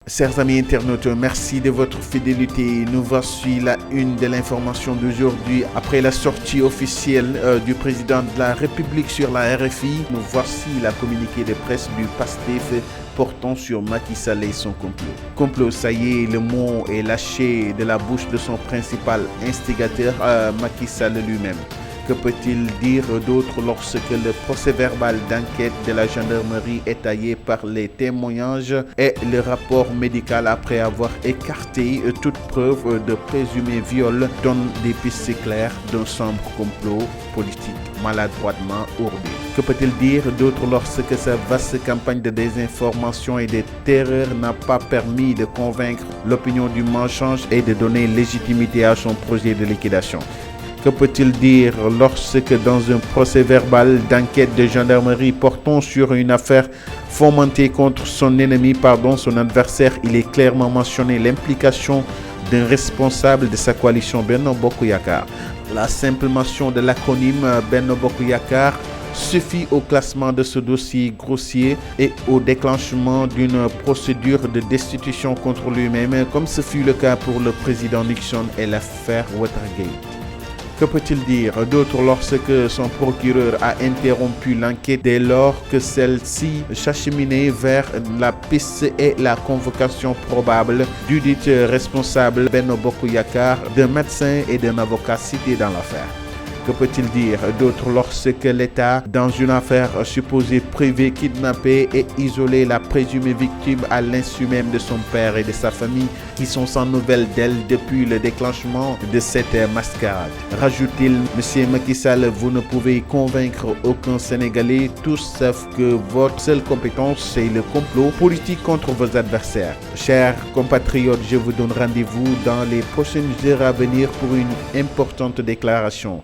Chers amis internautes, merci de votre fidélité. Nous voici la une de l'information d'aujourd'hui. Après la sortie officielle du président de la République sur la RFI, nous voici la communiqué de presse du PASTEF portant sur Macky Sall et son complot. Complot, ça y est, le mot est lâché de la bouche de son principal instigateur, Macky Sall lui-même. Que peut-il dire d'autre lorsque le procès-verbal d'enquête de la gendarmerie est taillé par les témoignages et le rapport médical après avoir écarté toute preuve de présumé viol donne des pistes claires d'un sombre complot politique maladroitement ourdi. Que peut-il dire d'autre lorsque sa vaste campagne de désinformation et de terreur n'a pas permis de convaincre l'opinion du mensonge et de donner légitimité à son projet de liquidation? Que peut-il dire lorsque dans un procès-verbal d'enquête de gendarmerie portant sur une affaire fomentée contre son ennemi, son adversaire, il est clairement mentionné l'implication d'un responsable de sa coalition Benno Bokk Yakaar. La simple mention de l'acronyme Benno Bokk Yakaar suffit au classement de ce dossier grossier et au déclenchement d'une procédure de destitution contre lui-même, comme ce fut le cas pour le président Nixon et l'affaire Watergate. Que peut-il dire d'autre lorsque son procureur a interrompu l'enquête dès lors que celle-ci s'acheminait vers la piste et la convocation probable du dit responsable Benno Bokk Yakaar, d'un médecin et d'un avocat cités dans l'affaire? Que peut-il dire d'autre lorsque l'État, dans une affaire supposée privée, kidnappée et isolée la présumée victime à l'insu même de son père et de sa famille, qui sont sans nouvelles d'elle depuis le déclenchement de cette mascarade? Rajoute-t-il, Monsieur Macky Sall, vous ne pouvez convaincre aucun Sénégalais, tous savent que votre seule compétence, c'est le complot politique contre vos adversaires. Chers compatriotes, je vous donne rendez-vous dans les prochaines heures à venir pour une importante déclaration.